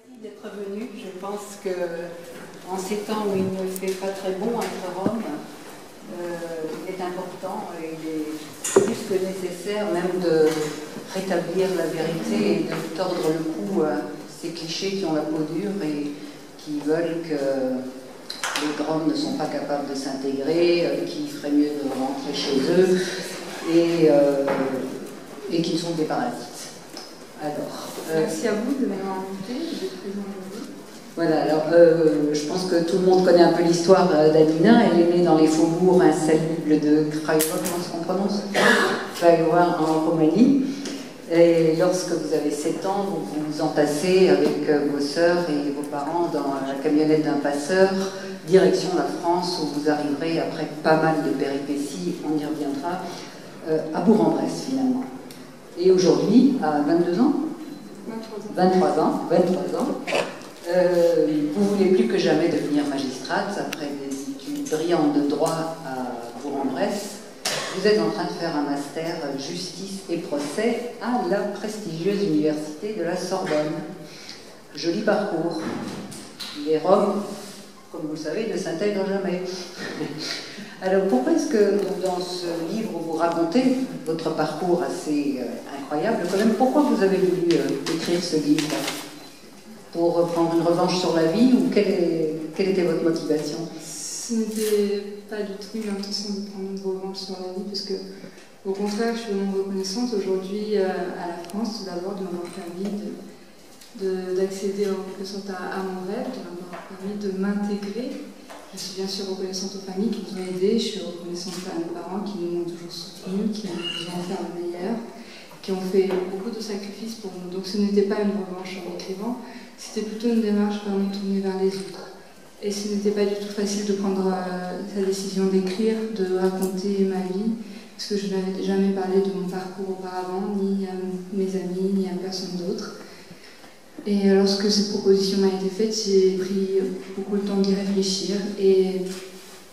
Merci d'être venu. Je pense que en ces temps où il ne fait pas très bon être Rome, il est important et il est plus que nécessaire même de rétablir la vérité et de tordre le cou à ces clichés qui ont la peau dure et qui veulent que les Roms ne sont pas capables de s'intégrer, qu'il ferait mieux de rentrer chez eux et qu'ils sont des parasites. Alors, merci à vous de m'avoir invité et d'être présent aujourd'hui. Voilà, alors je pense que tout le monde connaît un peu l'histoire d'Amina. Elle est née dans les faubourgs insalubres de Craiova, comment est-ce qu'on prononce, Craiova en Roumanie. Et lorsque vous avez 7 ans, vous vous entassez avec vos sœurs et vos parents dans la camionnette d'un passeur, direction la France, où vous arriverez après pas mal de péripéties, on y reviendra, à Bourg-en-Bresse finalement. Et aujourd'hui, à 22 ans 23 ans, vous voulez plus que jamais devenir magistrate après des études brillantes de droit à Bourg-en-Bresse. Vous êtes en train de faire un master justice et procès à la prestigieuse université de la Sorbonne. Joli parcours. Les Roms, comme vous le savez, ne s'intègrent jamais. Alors pourquoi est-ce que dans ce livre où vous racontez votre parcours assez incroyable, quand même, pourquoi vous avez voulu écrire ce livre? Pour prendre une revanche sur la vie, ou quelle était votre motivation? Ce n'était pas du tout une intention de prendre une revanche sur la vie, parce que, au contraire, je suis vraiment reconnaissante aujourd'hui à la France, tout d'abord, de m'avoir permis d'accéder en quelque sorte à mon rêve, de m'avoir permis de m'intégrer. Je suis bien sûr reconnaissante aux familles qui nous ont aidés, je suis reconnaissante à mes parents qui nous ont toujours soutenus, qui nous ont fait le meilleur, qui ont fait beaucoup de sacrifices pour nous. Donc ce n'était pas une revanche en écrivant, c'était plutôt une démarche vraiment tournée vers les autres. Et ce n'était pas du tout facile de prendre sa décision d'écrire, de raconter ma vie, parce que je n'avais jamais parlé de mon parcours auparavant, ni à mes amis, ni à personne d'autre. Et lorsque cette proposition m'a été faite, j'ai pris beaucoup de temps d'y réfléchir et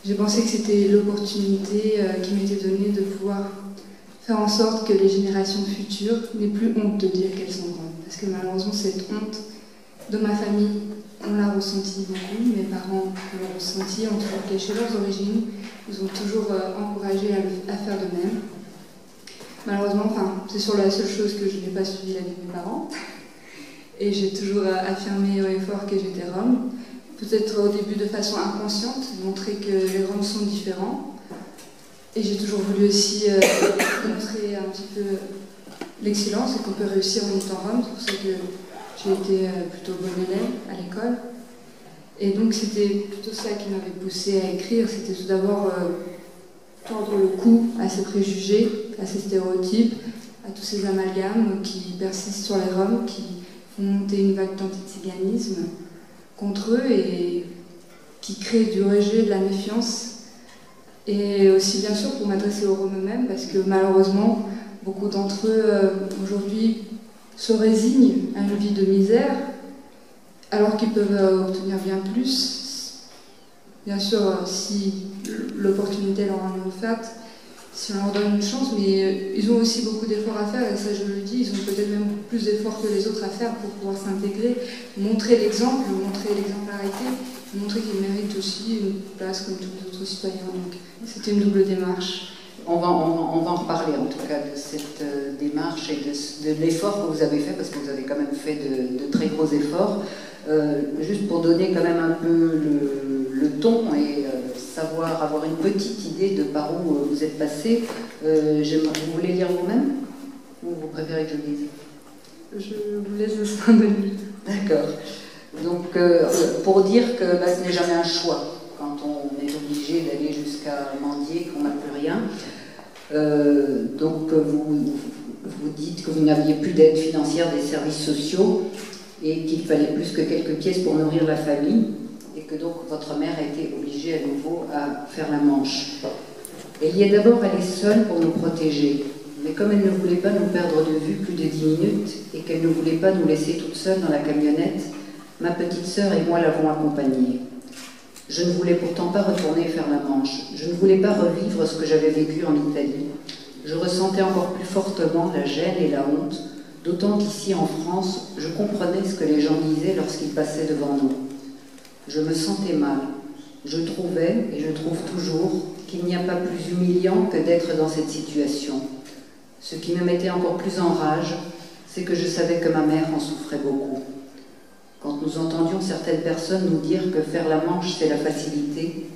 j'ai pensé que c'était l'opportunité qui m'était donnée de pouvoir faire en sorte que les générations futures n'aient plus honte de dire qu'elles sont grandes. Parce que malheureusement, cette honte de ma famille, on l'a ressenti beaucoup. Mes parents l'ont ressenti, en tout cas chez leurs origines. Ils ont toujours encouragé à faire de même. Malheureusement, c'est sur la seule chose que je n'ai pas suivi l'avis de mes parents. Et j'ai toujours affirmé haut et fort que j'étais Rome. Peut-être au début de façon inconsciente, montrer que les Roms sont différents. Et j'ai toujours voulu aussi montrer un petit peu l'excellence et qu'on peut réussir en étant Rome. C'est pour ça que j'ai été plutôt bonne élève à l'école. Et donc c'était plutôt ça qui m'avait poussée à écrire. C'était tout d'abord tordre le cou à ces préjugés, à ces stéréotypes, à tous ces amalgames qui persistent sur les Roms, qui font monter une vague d'antiziganisme contre eux et qui créent du rejet, de la méfiance. Et aussi bien sûr pour m'adresser aux Roms eux-mêmes, parce que malheureusement, beaucoup d'entre eux aujourd'hui se résignent à une vie de misère, alors qu'ils peuvent obtenir bien plus. Bien sûr, si l'opportunité leur en est offerte, si on leur donne une chance, mais ils ont aussi beaucoup d'efforts à faire, et ça je le dis, ils ont peut-être même plus d'efforts que les autres à faire pour pouvoir s'intégrer, montrer l'exemple, montrer l'exemplarité, montrer qu'ils méritent aussi une place comme tous les autres citoyens. Donc c'était une double démarche. On va en reparler en tout cas de cette démarche et de l'effort que vous avez fait, parce que vous avez quand même fait de très gros efforts. Juste pour donner quand même un peu le ton et savoir avoir une petite idée de par où vous êtes passé, vous voulez lire vous-même ou vous préférez que je lise? Je vous laisse le soin de lire. D'accord. Donc pour dire que ce n'est jamais un choix quand on est obligé d'aller jusqu'à mendier, qu'on n'a plus rien. Donc vous dites que vous n'aviez plus d'aide financière des services sociaux et qu'il fallait plus que quelques pièces pour nourrir la famille, et que donc votre mère a été obligée à nouveau à faire la manche. Elle y est d'abord allée seule pour nous protéger, mais comme elle ne voulait pas nous perdre de vue plus de 10 minutes et qu'elle ne voulait pas nous laisser toutes seules dans la camionnette, ma petite sœur et moi l'avons accompagnée. Je ne voulais pourtant pas retourner faire la manche, je ne voulais pas revivre ce que j'avais vécu en Italie. Je ressentais encore plus fortement la gêne et la honte D'autant qu'ici en France, je comprenais ce que les gens disaient lorsqu'ils passaient devant nous. Je me sentais mal. Je trouvais, et je trouve toujours, qu'il n'y a pas plus humiliant que d'être dans cette situation. Ce qui me mettait encore plus en rage, c'est que je savais que ma mère en souffrait beaucoup. Quand nous entendions certaines personnes nous dire que faire la manche c'est la facilité,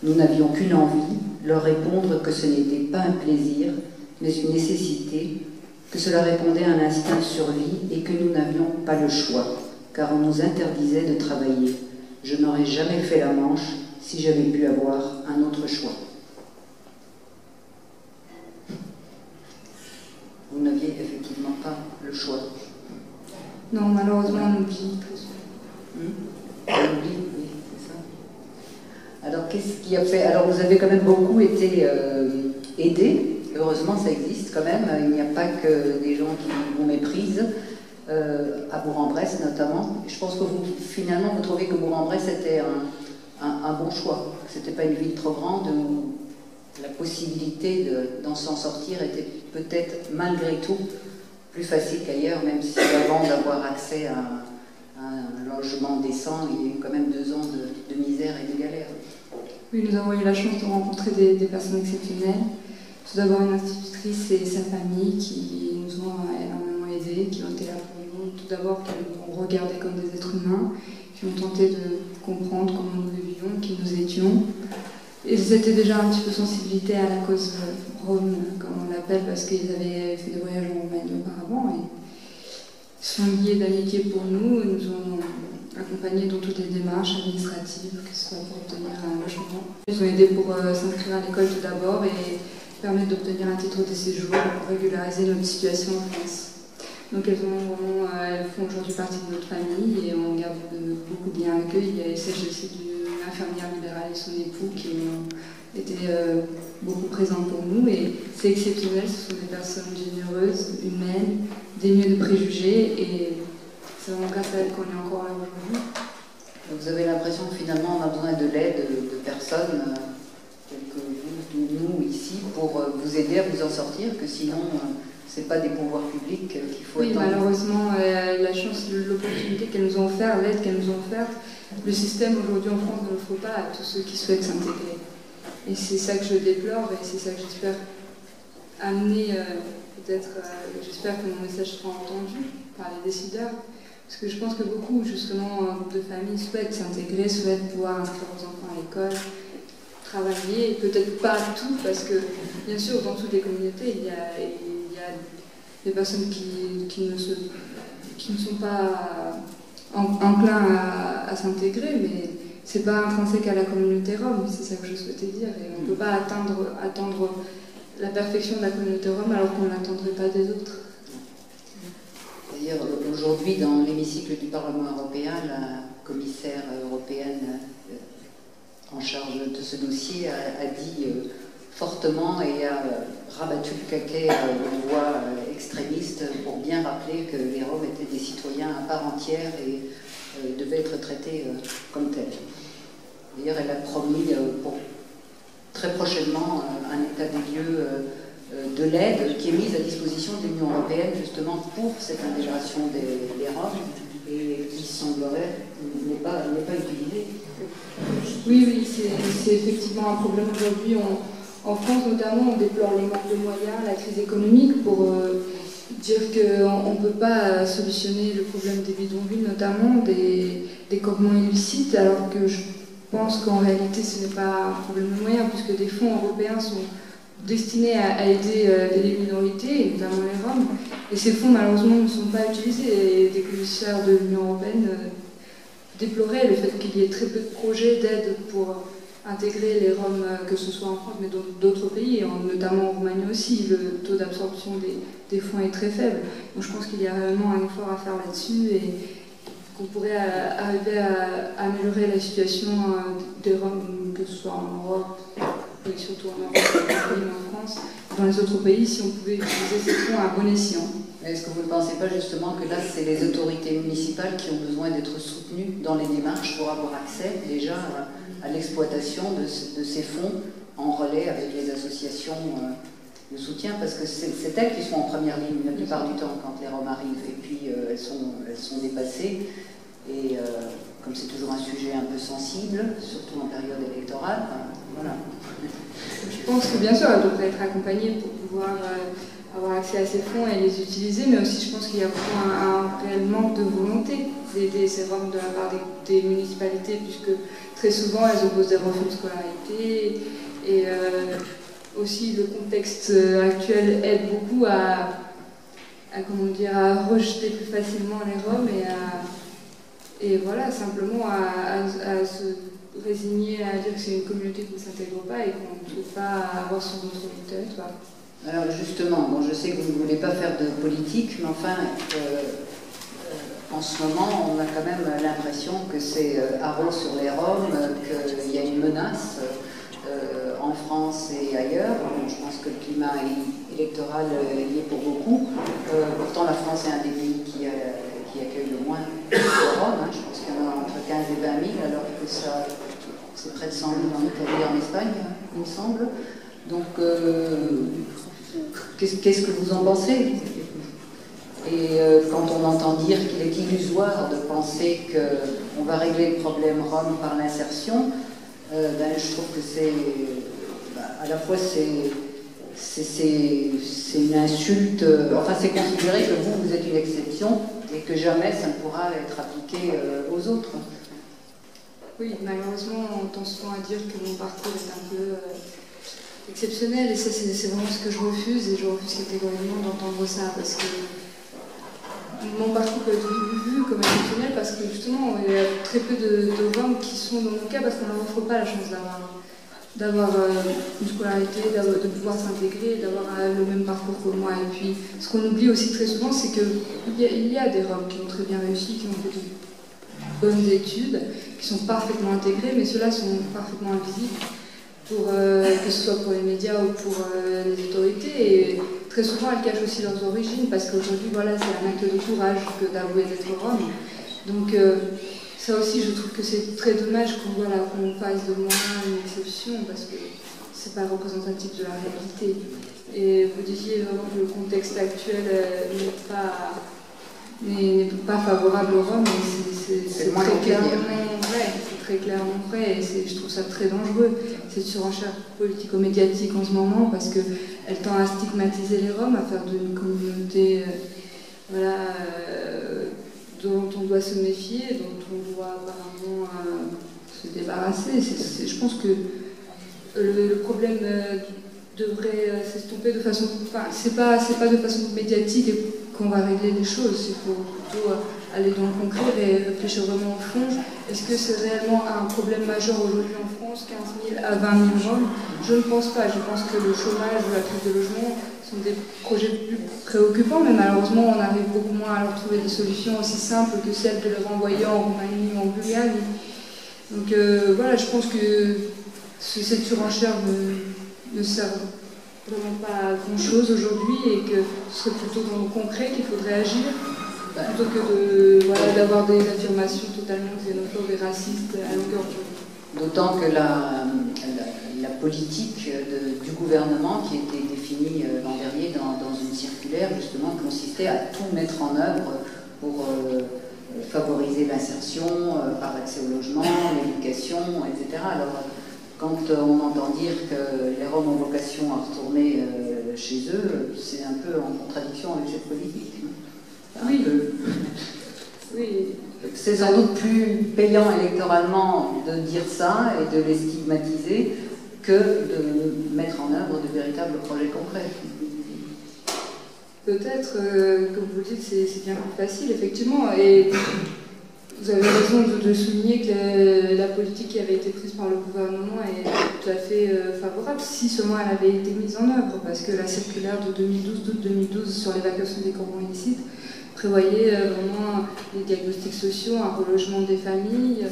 nous n'avions qu'une envie, leur répondre que ce n'était pas un plaisir, mais une nécessité, que cela répondait à un instinct de survie et que nous n'avions pas le choix, car on nous interdisait de travailler. Je n'aurais jamais fait la manche si j'avais pu avoir un autre choix. Vous n'aviez effectivement pas le choix. Non, malheureusement, on oublie. On oublie, oui, c'est ça. Alors, qu'est-ce qui a fait... Alors, vous avez quand même beaucoup été aidés. Heureusement, ça existe quand même. Il n'y a pas que des gens qui vous méprisent, à Bourg-en-Bresse notamment. Je pense que vous, finalement, vous trouvez que Bourg-en-Bresse était un bon choix. Que ce n'était pas une ville trop grande où la possibilité d'en s'en sortir était peut-être malgré tout plus facile qu'ailleurs, même si avant d'avoir accès à un logement décent, il y a eu quand même 2 ans de misère et de galère. Oui, nous avons eu la chance de rencontrer des personnes exceptionnelles. Tout d'abord une institutrice et sa famille qui nous ont énormément aidés, qui ont été là pour nous. Tout d'abord, qui nous ont regardés comme des êtres humains, qui ont tenté de comprendre comment nous vivions, qui nous étions. Et ils étaient déjà un petit peu sensibilisés à la cause Rome, comme on l'appelle, parce qu'ils avaient fait des voyages en Roumanie auparavant. Et ils sont liés d'amitié pour nous et nous ont accompagnés dans toutes les démarches administratives, que ce soit pour obtenir un logement. Ils ont aidé pour s'inscrire à l'école tout d'abord et permettre d'obtenir un titre de séjour pour régulariser notre situation en France. Donc elles font aujourd'hui partie de notre famille et on garde beaucoup de liens avec eux. Il s'agit aussi d'une infirmière libérale et son époux qui ont été beaucoup présents pour nous et c'est exceptionnel, ce sont des personnes généreuses, humaines, dénuées de préjugés et c'est vraiment grâce à elles qu'on est encore là aujourd'hui. Vous avez l'impression que finalement on a besoin de l'aide de personnes telles que vous, nous ici, pour vous aider à vous en sortir, que sinon ce n'est pas des pouvoirs publics qu'il faut attendre. Oui, malheureusement, la chance, l'opportunité qu'elles nous ont offert, l'aide qu'elles nous ont offerte, le système aujourd'hui en France ne l'offre pas à tous ceux qui souhaitent s'intégrer. Et c'est ça que je déplore et c'est ça que j'espère amener, peut-être, j'espère que mon message sera entendu par les décideurs. Parce que je pense que beaucoup, justement, un groupe de familles souhaitent s'intégrer, souhaitent pouvoir inscrire leurs enfants à l'école, travailler, et peut-être pas tout, parce que, bien sûr, dans toutes les communautés, il y a des personnes qui ne sont pas enclins à s'intégrer, mais c'est pas intrinsèque à la communauté rome, c'est ça que je souhaitais dire. Et on ne peut pas attendre la perfection de la communauté rome alors qu'on ne l'attendrait pas des autres. D'ailleurs, aujourd'hui, dans l'hémicycle du Parlement européen, la commissaire européenne en charge de ce dossier a dit fortement et a rabattu le caquet de voix extrémistes pour bien rappeler que les Roms étaient des citoyens à part entière et devaient être traités comme tels. D'ailleurs, elle a promis pour très prochainement un état des lieux de l'aide qui est mise à disposition de l'Union européenne justement pour cette intégration des Roms et qui semblerait n'est pas utilisée. Oui, c'est effectivement un problème aujourd'hui. En France notamment, on déplore le manque de moyens, la crise économique pour dire qu'on ne peut pas solutionner le problème des bidonvilles, notamment des campements illicites, alors que je pense qu'en réalité ce n'est pas un problème de moyens, puisque des fonds européens sont destinés à aider les minorités, notamment les Roms, et ces fonds malheureusement ne sont pas utilisés. Et des commissaires de l'Union européenne déploraient le fait qu'il y ait très peu de projets d'aide pour intégrer les Roms, que ce soit en France mais dans d'autres pays, notamment en Roumanie aussi. Le taux d'absorption des fonds est très faible. Donc je pense qu'il y a réellement un effort à faire là-dessus et qu'on pourrait arriver à améliorer la situation des Roms, que ce soit en Europe, et surtout en Europe, en France, dans les autres pays, si on pouvait utiliser ces fonds à bon escient. Est-ce que vous ne pensez pas justement que là, c'est les autorités municipales qui ont besoin d'être soutenues dans les démarches pour avoir accès déjà à l'exploitation de ces fonds en relais avec les associations le soutien, parce que c'est elles qui sont en première ligne la plupart du temps quand les Roms arrivent, et puis elles sont dépassées, et comme c'est toujours un sujet un peu sensible, surtout en période électorale, voilà. Je pense que bien sûr, elles devraient être accompagnées pour pouvoir avoir accès à ces fonds et les utiliser, mais aussi je pense qu'il y a vraiment un réel manque de volonté d'aider ces Roms de la part des municipalités, puisque très souvent elles opposent des refus de scolarité, et aussi le contexte actuel aide beaucoup à rejeter plus facilement les Roms et voilà, simplement à se résigner à dire que c'est une communauté qui ne s'intègre pas et qu'on ne peut pas avoir sur notre territoire. Alors justement, bon, je sais que vous ne voulez pas faire de politique, mais enfin, en ce moment, on a quand même l'impression que c'est haro sur les Roms, qu'il y a une menace en France et ailleurs. Bon, je pense que le climat électoral y est pour beaucoup. Pourtant, la France est un des pays qui accueille le moins de Roms. Je pense qu'il y en a entre 15 et 20 000, alors que c'est près de 100 000 en Italie et en Espagne, il me semble. Donc, qu'est-ce que vous en pensez? Et quand on entend dire qu'il est illusoire de penser qu'on va régler le problème Rome par l'insertion, je trouve que c'est à la fois c'est une insulte, enfin c'est considérer que vous êtes une exception et que jamais ça ne pourra être appliqué aux autres. Oui, malheureusement on tend souvent à dire que mon parcours est un peu exceptionnel, et ça c'est vraiment ce que je refuse, et je refuse catégoriquement d'entendre ça, parce que mon parcours peut être vu comme exceptionnel parce que justement il y a très peu de Roms qui sont dans mon cas, parce qu'on ne leur offre pas la chance d'avoir une scolarité, de pouvoir s'intégrer, d'avoir le même parcours que moi. Et puis ce qu'on oublie aussi très souvent, c'est qu'il y a des Roms qui ont très bien réussi, qui ont fait de bonnes études, qui sont parfaitement intégrés, mais ceux-là sont parfaitement invisibles, que ce soit pour les médias ou pour les autorités, et très souvent elles cachent aussi leurs origines, parce qu'aujourd'hui voilà, c'est un acte de courage que d'avouer d'être Rome. Donc ça aussi je trouve que c'est très dommage qu'on fasse de moi une exception, parce que c'est pas représentatif de la réalité. Et vous disiez vraiment que le contexte actuel n'est pas favorable aux Roms, mais c'est très clairement vrai, et je trouve ça très dangereux, cette surenchère politico-médiatique en ce moment, parce qu'elle tend à stigmatiser les Roms, à faire d'une communauté dont on doit se méfier, dont on doit apparemment se débarrasser. Je pense que le problème devrait s'estomper de façon... Enfin, c'est pas de façon médiatique qu'on va régler les choses, il faut plutôt aller dans le concret et réfléchir vraiment au fond. Est-ce que c'est réellement un problème majeur aujourd'hui en France, 15 000 à 20 000 Roms? Je ne pense pas. Je pense que le chômage ou la crise de logement sont des projets plus préoccupants, mais malheureusement on arrive beaucoup moins à leur trouver des solutions aussi simples que celles de les renvoyer en Roumanie ou en Bulgarie. Donc voilà, je pense que cette surenchère ne sert vraiment pas à grand chose aujourd'hui, et que ce serait plutôt dans le concret qu'il faudrait agir, plutôt que d'avoir des affirmations totalement xénophobes et racistes à longueur de journée. D'autant que la politique du gouvernement, qui était définie l'an dernier dans une circulaire, justement, consistait à tout mettre en œuvre pour favoriser l'insertion par l'accès au logement, l'éducation, etc. Alors, quand on entend dire que les Roms ont vocation à retourner chez eux, c'est un peu en contradiction avec cette politique. Oui. Oui. C'est sans doute plus payant électoralement de dire ça et de les stigmatiser que de mettre en œuvre de véritables projets concrets. Peut-être, comme vous le dites, c'est bien plus facile, effectivement. Et vous avez raison de souligner que la politique qui avait été prise par le gouvernement est tout à fait favorable, si seulement elle avait été mise en œuvre, parce que la circulaire de d'août 2012 sur l'évacuation des corps illicites prévoyait vraiment les diagnostics sociaux, un relogement des familles,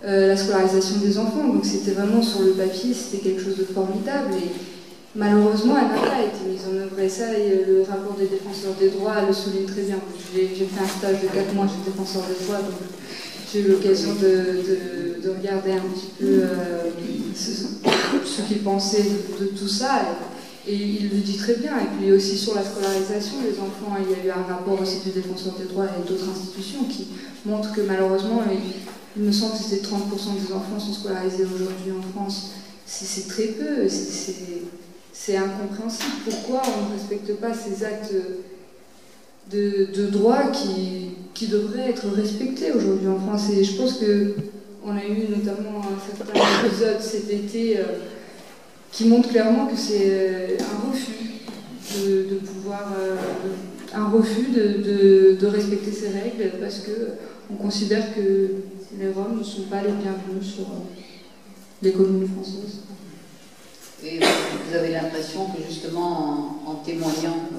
la scolarisation des enfants. Donc c'était vraiment sur le papier, c'était quelque chose de formidable. Et malheureusement, elle n'a pas été mise en œuvre. Et ça, le rapport des défenseurs des droits le souligne très bien. J'ai fait un stage de 4 mois chez défenseur des droits, donc j'ai eu l'occasion de regarder un petit peu ce qu'ils pensaient de tout ça. Et il le dit très bien. Et puis aussi sur la scolarisation des enfants, il y a eu un rapport aussi du défenseur des droits et d'autres institutions qui montrent que malheureusement, il me semble que c'était 30% des enfants sont scolarisés aujourd'hui en France. C'est très peu, c'est incompréhensible. Pourquoi on ne respecte pas ces actes de droit qui devraient être respectés aujourd'hui en France? Et je pense qu'on a eu notamment un certain épisode cet été qui montre clairement que c'est un refus de pouvoir, un refus de respecter ces règles parce qu'on considère que les Roms ne sont pas les bienvenus sur les communes françaises. Et vous avez l'impression que justement en témoignant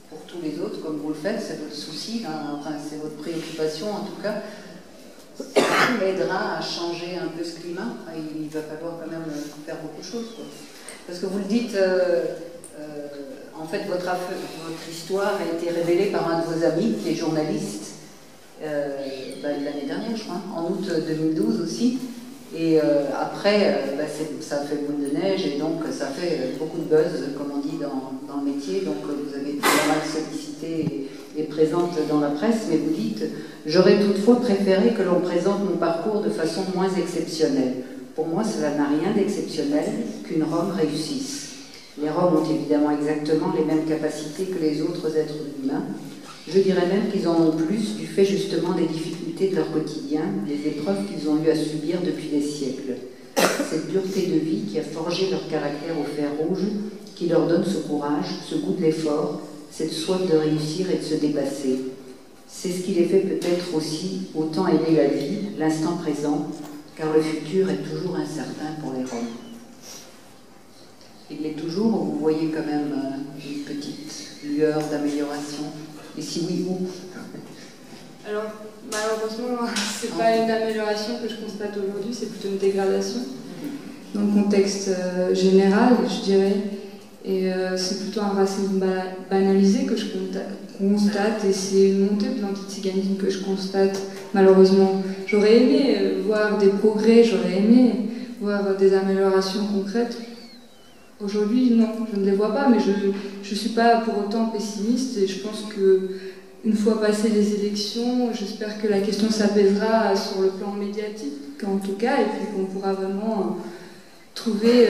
pour tous les autres, comme vous le faites, c'est votre souci, hein, enfin c'est votre préoccupation en tout cas, ça aidera à changer un peu ce climat. Il va falloir quand même faire beaucoup de choses, quoi. Parce que vous le dites, en fait votre histoire a été révélée par un de vos amis qui est journaliste l'année dernière, je crois, en août 2012 aussi. Et après, ça fait boule de neige et donc ça fait beaucoup de buzz, comme on dit dans le métier. Donc vous avez été pas mal sollicité et présente dans la presse, mais vous dites « J'aurais toutefois préféré que l'on présente mon parcours de façon moins exceptionnelle. Pour moi, cela n'a rien d'exceptionnel qu'une Rome réussisse. Les Roms ont évidemment exactement les mêmes capacités que les autres êtres humains. Je dirais même qu'ils en ont plus du fait justement des difficultés de leur quotidien, des épreuves qu'ils ont eu à subir depuis des siècles. Cette dureté de vie qui a forgé leur caractère au fer rouge, qui leur donne ce courage, ce goût de l'effort, cette soif de réussir et de se dépasser. C'est ce qui les fait peut-être aussi autant aimer la vie, l'instant présent, car le futur est toujours incertain pour les Roms. » Il l'est toujours, ou vous voyez quand même une petite lueur d'amélioration? Et si oui, où? Alors, malheureusement, c'est pas une amélioration que je constate aujourd'hui, c'est plutôt une dégradation. Dans le contexte général, je dirais. Et c'est plutôt un racisme banalisé que je constate, et c'est une montée de l'antiziganisme que je constate, malheureusement. J'aurais aimé voir des progrès, j'aurais aimé voir des améliorations concrètes. Aujourd'hui, non, je ne les vois pas, mais je ne suis pas pour autant pessimiste, et je pense qu'une fois passées les élections, j'espère que la question s'apaisera sur le plan médiatique, en tout cas, et puis qu'on pourra vraiment trouver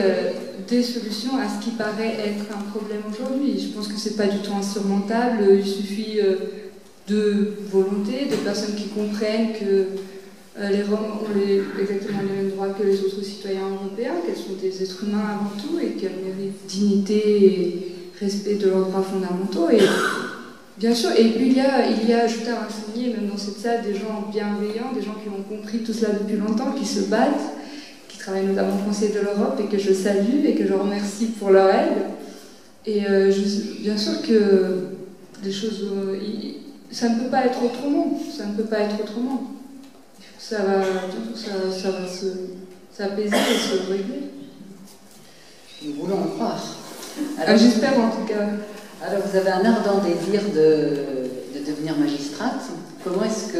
des solutions à ce qui paraît être un problème aujourd'hui. Je pense que ce n'est pas du tout insurmontable, il suffit de volonté, de personnes qui comprennent que les Roms ont exactement les mêmes droits que les autres citoyens européens, qu'elles sont des êtres humains avant tout et qu'elles méritent dignité et respect de leurs droits fondamentaux. Et bien sûr, et puis il y a, je tiens à souligner, même dans cette salle, des gens bienveillants, des gens qui ont compris tout cela depuis longtemps, qui se battent, qui travaillent notamment au Conseil de l'Europe et que je salue et que je remercie pour leur aide. Et bien sûr que les choses, ça ne peut pas être autrement, ça ne peut pas être autrement. Ça va s'apaiser et se régler. Nous voulons en croire. J'espère en tout cas. Alors vous avez un ardent désir de devenir magistrate. Comment est-ce que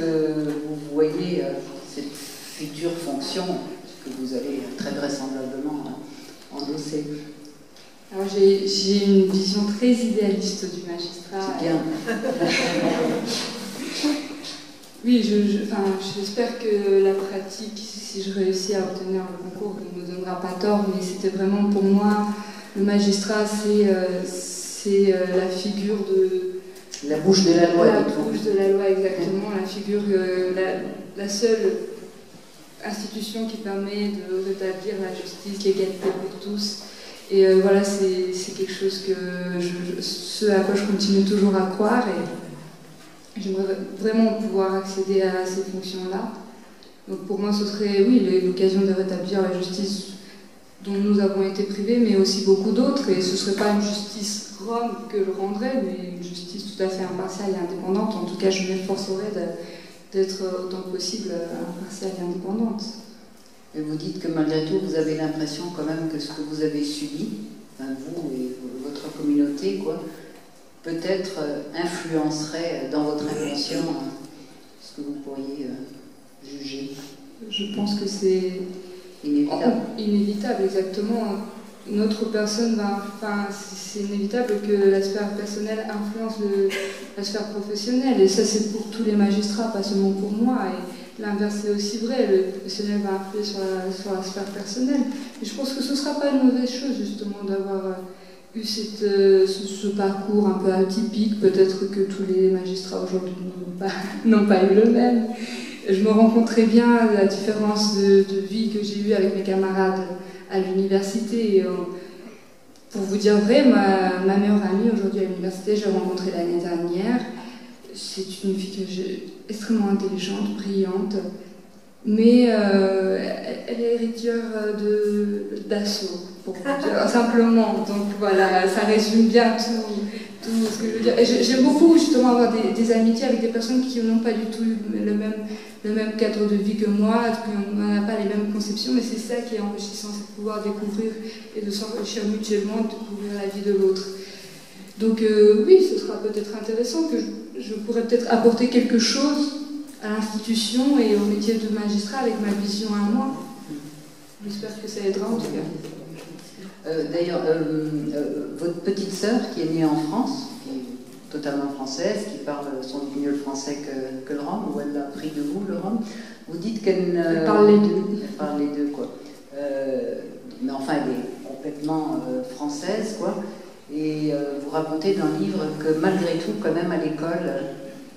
vous voyez cette future fonction que vous allez très vraisemblablement endosser? Alors j'ai une vision très idéaliste du magistrat. C'est bien. Oui, j'espère que la pratique, si je réussis à obtenir le concours, ne me donnera pas tort, mais c'était vraiment pour moi, le magistrat, c'est la figure de... La bouche de la loi. La bouche de la loi, exactement, la figure, la seule institution qui permet de rétablir la justice, l'égalité pour tous. Et voilà, c'est quelque chose ce à quoi je continue toujours à croire. Et j'aimerais vraiment pouvoir accéder à ces fonctions-là. Donc pour moi, ce serait, oui, l'occasion de rétablir la justice dont nous avons été privés, mais aussi beaucoup d'autres. Et ce ne serait pas une justice rome que je rendrais, mais une justice tout à fait impartiale et indépendante. En tout cas, je m'efforcerai d'être autant que possible impartiale et indépendante. Et vous dites que malgré tout, vous avez l'impression quand même que ce que vous avez subi, enfin, vous et votre communauté, quoi, peut-être influencerait dans votre inconscient ce que vous pourriez juger. Je pense que c'est inévitable. Inévitable, exactement. une autre personne va, enfin, c'est inévitable que la sphère personnelle influence la sphère professionnelle. Et ça, c'est pour tous les magistrats, pas seulement pour moi. Et l'inverse est aussi vrai. Le professionnel va influer sur la sphère personnelle. Et je pense que ce ne sera pas une mauvaise chose, justement, d'avoir eu ce parcours un peu atypique. Peut-être que tous les magistrats aujourd'hui n'ont pas eu le même. Je me rends compte très bien la différence de vie que j'ai eue avec mes camarades à l'université. Pour vous dire vrai, ma meilleure amie aujourd'hui à l'université, je l'ai rencontrée l'année dernière. C'est une fille que extrêmement intelligente, brillante, mais elle est héritière d'assaut, pour vous dire simplement. Donc voilà, ça résume bien tout ce que je veux dire. Et j'aime beaucoup justement avoir des amitiés avec des personnes qui n'ont pas du tout le même cadre de vie que moi, qu'on n'a pas les mêmes conceptions, mais c'est ça qui est enrichissant, c'est de pouvoir découvrir et de s'enrichir mutuellement, de découvrir la vie de l'autre. Donc oui, ce sera peut-être intéressant que je pourrais peut-être apporter quelque chose à l'institution et au métier de magistrat avec ma vision à moi. J'espère que ça aidera en tout cas. D'ailleurs, votre petite sœur qui est née en France, qui est totalement française, qui parle sans doute mieux le français que le rome, ou elle l'a appris de vous, le rome, vous dites qu'elle Elle parle les deux. Elle parle les deux, quoi. Mais enfin, elle est complètement française, quoi. Et vous racontez dans le livre que malgré tout, quand même, à l'école,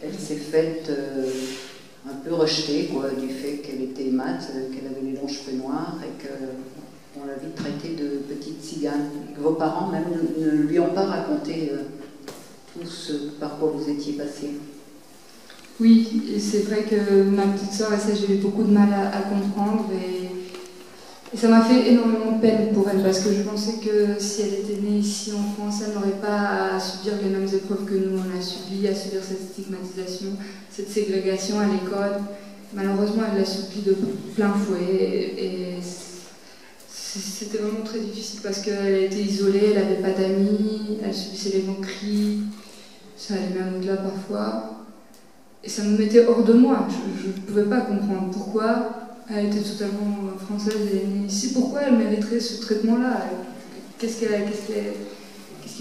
elle s'est faite un peu rejetée, quoi, du fait qu'elle était mate, qu'elle avait les longs cheveux noirs et qu'on l'a vite traitée de petite cigane. Que vos parents même ne lui ont pas raconté tout ce par quoi vous étiez passé. Oui, et c'est vrai que ma petite sœur, et ça j'ai eu beaucoup de mal à comprendre et ça m'a fait énormément de peine pour elle parce que je pensais que si elle était née ici en France, elle n'aurait pas à subir les mêmes épreuves que nous on a subi, à subir cette stigmatisation, cette ségrégation à l'école. Malheureusement, elle l'a subi de plein fouet et c'était vraiment très difficile parce qu'elle était isolée, elle n'avait pas d'amis, elle subissait les moqueries, ça allait même au-delà parfois. Et ça me mettait hors de moi, je ne pouvais pas comprendre pourquoi. Elle était totalement française, elle est née ici. Pourquoi elle mériterait ce traitement-là? Qu'est-ce qui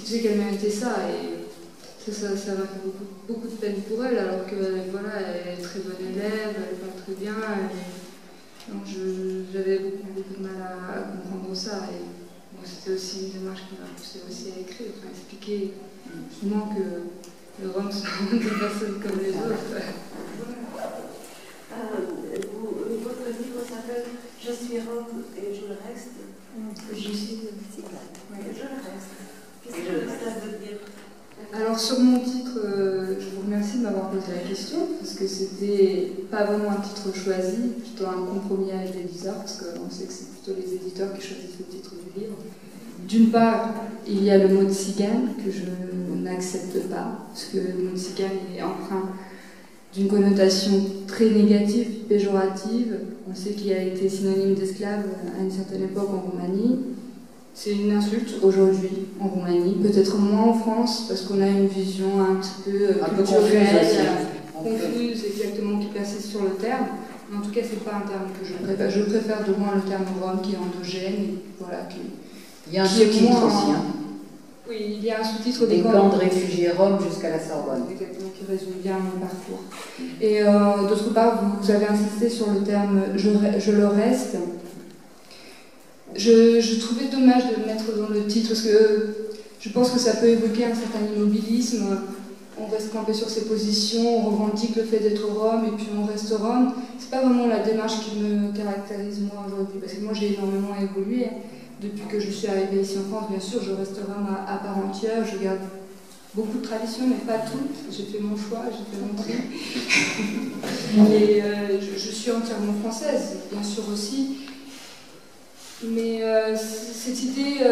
faisait qu'elle méritait ça? Et ça m'a fait beaucoup de peine pour elle, alors que voilà, elle est très bonne élève, elle parle très bien. Donc j'avais beaucoup de mal à comprendre ça. Et bon, c'était aussi une démarche qui m'a poussée aussi à écrire, à expliquer justement que le rhum sont des personnes comme les autres. Votre livre s'appelle « Je suis Rome et je le reste ». Je suis cigane. Et je le reste. Qu'est-ce que ça veut dire? Alors sur mon titre, je vous remercie de m'avoir posé la question, parce que c'était pas vraiment un titre choisi, plutôt un compromis avec l'éditeur, parce qu'on sait que c'est plutôt les éditeurs qui choisissent le titre du livre. D'une part, il y a le mot de cigane que je n'accepte pas, parce que le mot de cigane est empreint d'une connotation très négative, péjorative. On sait qu'il a été synonyme d'esclave à une certaine époque en Roumanie. C'est une insulte aujourd'hui en Roumanie, peut-être moins en France, parce qu'on a une vision un petit peu culturelle, confuse, exactement, qui persiste sur le terme. Mais en tout cas, c'est pas un terme que je préfère. Je préfère de loin le terme rome qui est endogène, et voilà, il y a un sous-titre aussi. Oui, il y a un sous-titre des camps de réfugiés roms jusqu'à la Sorbonne. Exactement, qui résume bien mon parcours. Et d'autre part, vous avez insisté sur le terme « je le reste ». Je trouvais dommage de le mettre dans le titre, parce que je pense que ça peut évoquer un certain immobilisme. On reste campé sur ses positions, on revendique le fait d'être rome, et puis on reste rome. C'est pas vraiment la démarche qui me caractérise moi aujourd'hui, parce que moi j'ai énormément évolué. Depuis que je suis arrivée ici en France, bien sûr, je reste rome à part entière, je garde beaucoup de traditions, mais pas toutes. J'ai fait mon choix, j'ai fait mon tri. Et je suis entièrement française, bien sûr aussi. Mais cette idée,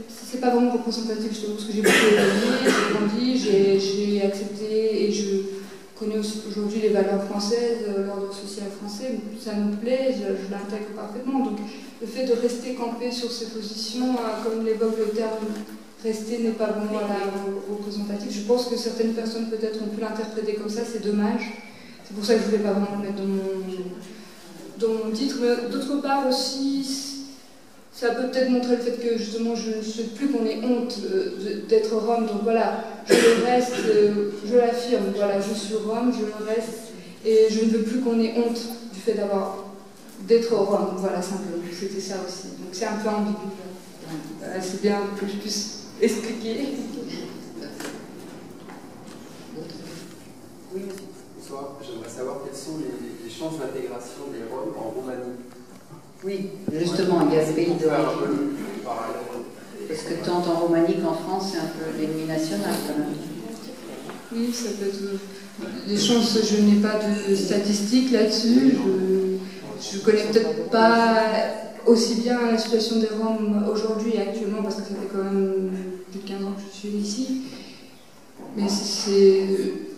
c'est pas vraiment représentatif, je trouve, parce que j'ai beaucoup évolué, j'ai grandi, j'ai accepté et je connais aujourd'hui les valeurs françaises, l'ordre social français, ça me plaît, je l'intègre parfaitement. Donc le fait de rester campé sur ces positions, comme l'évoque le terme rester, n'est pas vraiment représentatif. Je pense que certaines personnes peut-être ont pu l'interpréter comme ça, c'est dommage. C'est pour ça que je ne voulais pas vraiment le mettre dans mon titre. Mais d'autre part aussi, ça peut peut-être montrer le fait que justement je ne souhaite plus qu'on ait honte d'être Rome, donc voilà, je le reste, je l'affirme, voilà, je suis Rome, je le reste, et je ne veux plus qu'on ait honte du fait d'être Rome, voilà, simplement, c'était ça aussi. Donc c'est un peu ambigu, c'est bien que je puisse expliquer. Oui, bonsoir, j'aimerais savoir quelles sont les chances d'intégration des Roms en Roumanie. Oui, justement, il y a le pays d'origine. Parce que tant en Roumanie qu'en France, c'est un peu l'ennemi national quand même. Oui, ça peut être. Les chances, je n'ai pas de statistiques là-dessus. Je ne connais peut-être pas aussi bien la situation des Roms aujourd'hui et actuellement, parce que ça fait quand même plus de 15 ans que je suis ici. Mais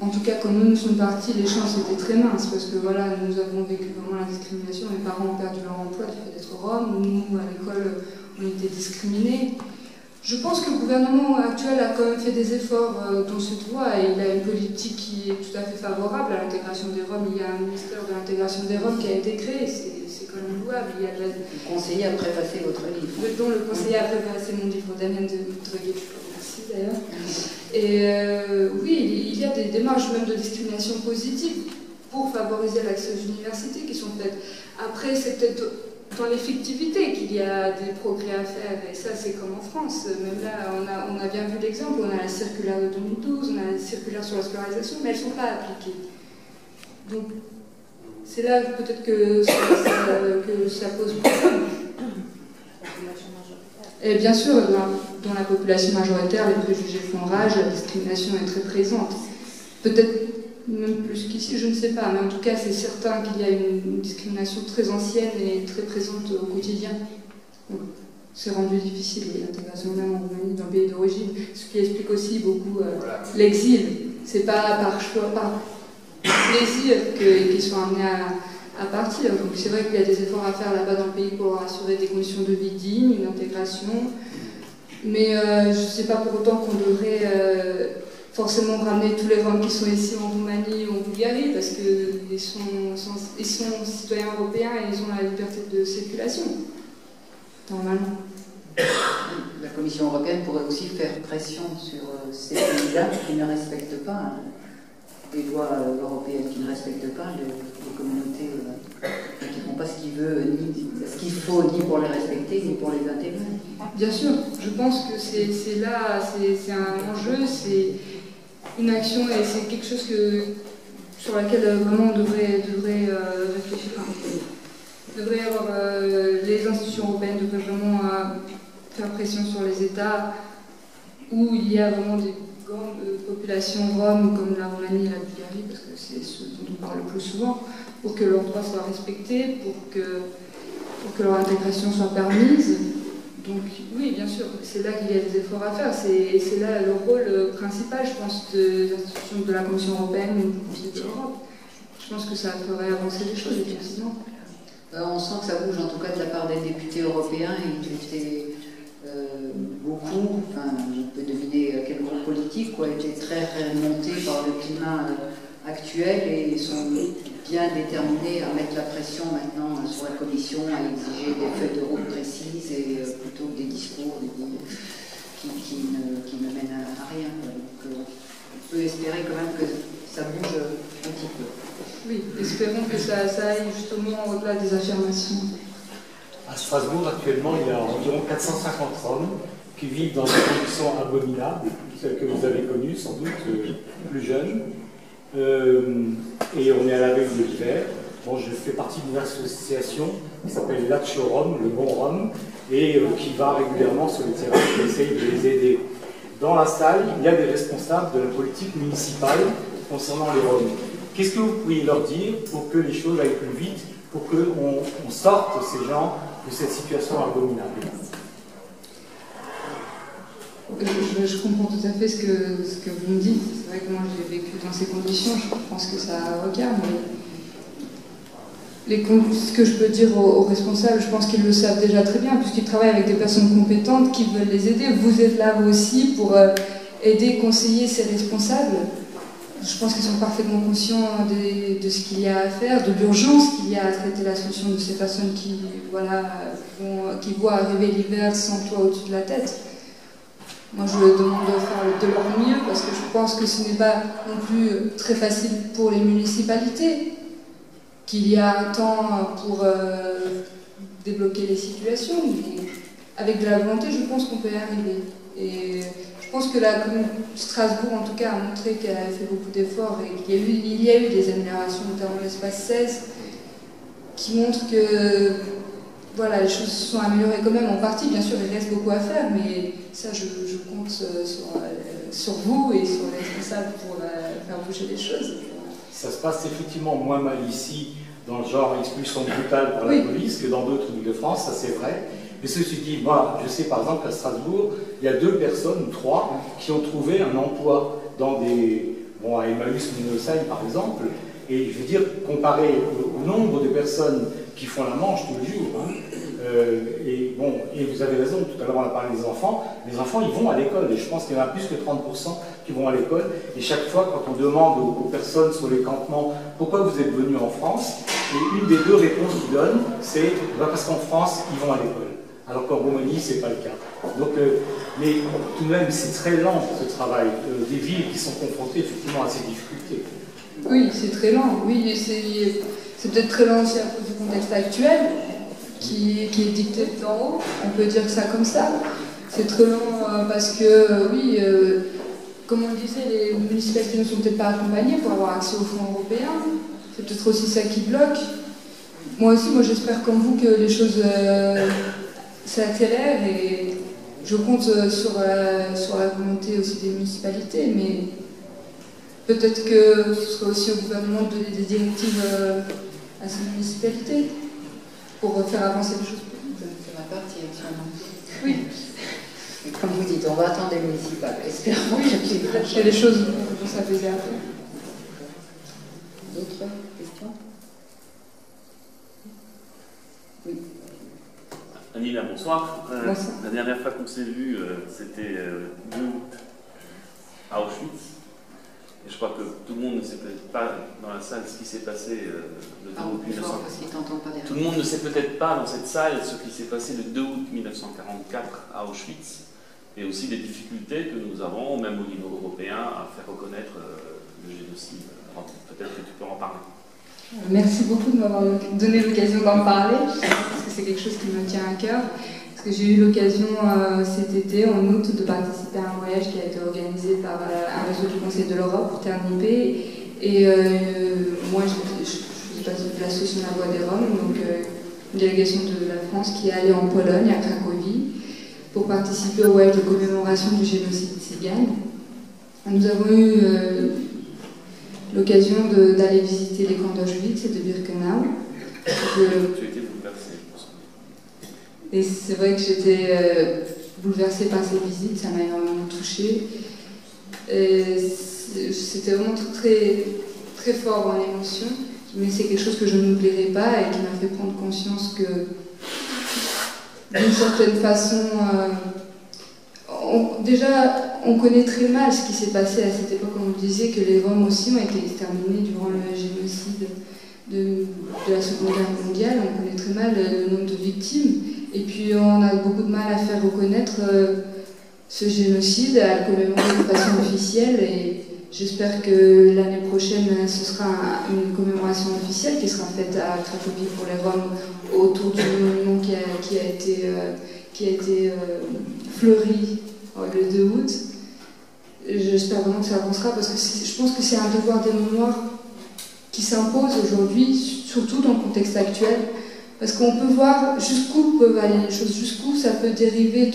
en tout cas, quand nous sommes partis, les chances étaient très minces, parce que voilà, nous avons vécu vraiment la discrimination. Mes parents ont perdu leur emploi du fait d'être Roms. Nous, à l'école, on était discriminés. Je pense que le gouvernement actuel a quand même fait des efforts dans cette voie, et il a une politique qui est tout à fait favorable à l'intégration des Roms. Il y a un ministère de l'intégration des Roms qui a été créé, c'est quand même louable. Il y a le conseiller a préfacé votre livre. Dont le conseiller a préfacé mon livre, Damien de Dreguet, je vous remercie d'ailleurs. Et oui, il y a des démarches même de discrimination positive pour favoriser l'accès aux universités qui sont faites. Après, c'est peut-être dans l'effectivité qu'il y a des progrès à faire, et ça c'est comme en France. Même là, on a bien vu l'exemple, on a la circulaire de 2012, on a la circulaire sur la scolarisation, mais elles ne sont pas appliquées. Donc, c'est là peut-être que ça pose problème. Et bien sûr, dans la population majoritaire, les préjugés font rage, la discrimination est très présente. Peut-être même plus qu'ici, je ne sais pas, mais en tout cas, c'est certain qu'il y a une discrimination très ancienne et très présente au quotidien. C'est rendu difficile l'intégration même en Roumanie, dans le pays d'origine, ce qui explique aussi beaucoup l'exil. C'est pas par choix, par plaisir qu'ils sont amenés à partir. Donc c'est vrai qu'il y a des efforts à faire là-bas dans le pays pour leur assurer des conditions de vie dignes, une intégration. Mais je ne sais pas pour autant qu'on devrait forcément ramener tous les Roms qui sont ici en Roumanie ou en Bulgarie, parce qu'ils sont citoyens européens et ils ont la liberté de circulation, normalement. La Commission européenne pourrait aussi faire pression sur ces pays-là qui ne respectent pas des lois européennes, qui ne respectent pas les communautés, qui ne font pas ce qu'il faut ni pour les respecter, ni pour les intégrer. Bien sûr, je pense que c'est un enjeu, c'est une action et c'est quelque chose sur laquelle vraiment on devrait réfléchir. Devrait y avoir, les institutions européennes devraient vraiment faire pression sur les États où il y a vraiment des grandes populations roms comme la Roumanie et la Bulgarie, parce que c'est ce dont on parle le plus souvent, pour que leurs droits soient respectés, pour que leur intégration soit permise. Donc oui, bien sûr, c'est là qu'il y a des efforts à faire. C'est là le rôle principal, je pense, des institutions de la Commission européenne ou du Conseil de l'Europe. Je pense que ça ferait avancer les choses, effectivement. On sent que ça bouge, en tout cas de la part des députés européens. Ils étaient beaucoup, enfin, on peut deviner quel groupe politique, étaient très remontés par le climat actuel et sont bien déterminés à mettre la pression maintenant sur la Commission, à exiger des feuilles de route précises et plutôt que des discours qui ne mènent à rien. Donc on peut espérer quand même que ça bouge un petit peu. Oui, espérons que ça aille justement au-delà des affirmations. À Strasbourg, actuellement, il y a environ 450 Roms qui vivent dans des conditions abominables, celles que vous avez connues sans doute, plus jeunes. Et on est à la veille de l'hiver. Bon, je fais partie d'une association qui s'appelle l'Acho Rom, le bon Rome, et qui va régulièrement sur le terrain et essaye de les aider. Dans la salle, il y a des responsables de la politique municipale concernant les Roms. Qu'est-ce que vous pouvez leur dire pour que les choses aillent plus vite, pour qu'on sorte ces gens de cette situation abominable? Je comprends tout à fait ce que vous me dites. C'est vrai que moi j'ai vécu dans ces conditions, je pense que ça regarde, mais ce que je peux dire aux responsables, je pense qu'ils le savent déjà très bien, puisqu'ils travaillent avec des personnes compétentes qui veulent les aider. Vous êtes là vous aussi pour aider, conseiller ces responsables. je pense qu'ils sont parfaitement conscients de ce qu'il y a à faire, de l'urgence qu'il y a à traiter la solution de ces personnes qui, voilà, qui voient arriver l'hiver sans toit au-dessus de la tête. Moi, je leur demande de faire de leur mieux parce que je pense que ce n'est pas non plus très facile pour les municipalités, qu'il y a un temps pour débloquer les situations, mais avec de la volonté, je pense qu'on peut y arriver. Et je pense que la commune de Strasbourg, en tout cas, a montré qu'elle a fait beaucoup d'efforts et qu'il y a eu des améliorations, notamment l'espace 16, qui montrent que voilà, les choses se sont améliorées quand même en partie. Bien sûr, il reste beaucoup à faire, mais ça, je compte sur vous et sur les responsables pour faire bouger les choses. Ça se passe effectivement moins mal ici, dans le genre expulsion brutale par la police, que dans d'autres villes de France, ça c'est vrai. Mais ceci dit, moi, je sais par exemple qu'à Strasbourg, il y a 2 personnes, ou 3, qui ont trouvé un emploi dans des... Bon, à Emmaüs Minosheim par exemple, et je veux dire, comparé au nombre de personnes qui font la manche tous les jours, hein, et bon, et vous avez raison, tout à l'heure on a parlé des enfants, les enfants ils vont à l'école, et je pense qu'il y en a plus que 30% qui vont à l'école, et chaque fois quand on demande aux personnes sur les campements pourquoi vous êtes venus en France, et une des 2 réponses qu'ils donnent, c'est parce qu'en France ils vont à l'école. Alors qu'en Roumanie, ce n'est pas le cas. Donc, mais tout de même, c'est très lent ce travail. Des villes qui sont confrontées effectivement à ces difficultés. Oui, c'est très lent. Oui, c'est peut-être très lent aussi à cause du contexte actuel, qui est dicté d'en haut. On peut dire ça comme ça. C'est très lent parce que, oui, comme on le disait, les municipalités ne sont peut-être pas accompagnées pour avoir accès aux fonds européens. C'est peut-être aussi ça qui bloque. Moi aussi, j'espère comme vous que les choses... s'accélère et je compte sur la volonté aussi des municipalités, mais peut-être que ce serait aussi au gouvernement de donner des directives à ces municipalités pour faire avancer les choses. C'est ma partie actuellement. Oui. Et comme vous dites, on va attendre les municipales. Espérons qu'il y a des choses dont ça faisait à faire. D'autres questions? Oui. Anila, bonsoir. Bonsoir. La dernière fois qu'on s'est vu, c'était 2 août à Auschwitz. Et je crois que tout le monde ne sait peut-être pas dans la salle ce qui s'est passé le 2 août 1944. Tout le monde ne sait peut-être pas dans cette salle ce qui s'est passé le 2 août 1944 à Auschwitz, et aussi des difficultés que nous avons, même au niveau européen, à faire reconnaître le génocide. Peut-être que tu peux en parler. Merci beaucoup de m'avoir donné l'occasion d'en parler, parce que c'est quelque chose qui me tient à cœur. Parce que j'ai eu l'occasion cet été, en août, de participer à un voyage qui a été organisé par un réseau du Conseil de l'Europe pour Ternipé. Et moi, je faisais partie de l'association La Voix des Roms, donc une délégation de la France qui est allée en Pologne, à Cracovie, pour participer au voyage de commémoration du génocide tzigane. Nous avons eu l'occasion d'aller visiter les camps d'Auschwitz et de Birkenau. Tu as été bouleversée. Et c'est vrai que j'étais bouleversée par ces visites, ça m'a énormément touchée. C'était vraiment très, très fort en émotion, mais c'est quelque chose que je n'oublierai pas et qui m'a fait prendre conscience que, d'une certaine façon, on connaît très mal ce qui s'est passé à cette époque. On nous disait que les Roms aussi ont été exterminés durant le génocide de la Seconde Guerre mondiale. On connaît très mal le nombre de victimes. Et puis on a beaucoup de mal à faire reconnaître ce génocide, à le commémorer de façon officielle. Et j'espère que l'année prochaine, ce sera une commémoration officielle qui sera faite à Cracovie pour les Roms autour du monument qui a été fleuri le 2 août. J'espère vraiment que ça avancera parce que je pense que c'est un devoir des mémoires qui s'impose aujourd'hui, surtout dans le contexte actuel, parce qu'on peut voir jusqu'où peuvent aller les choses, jusqu'où ça peut dériver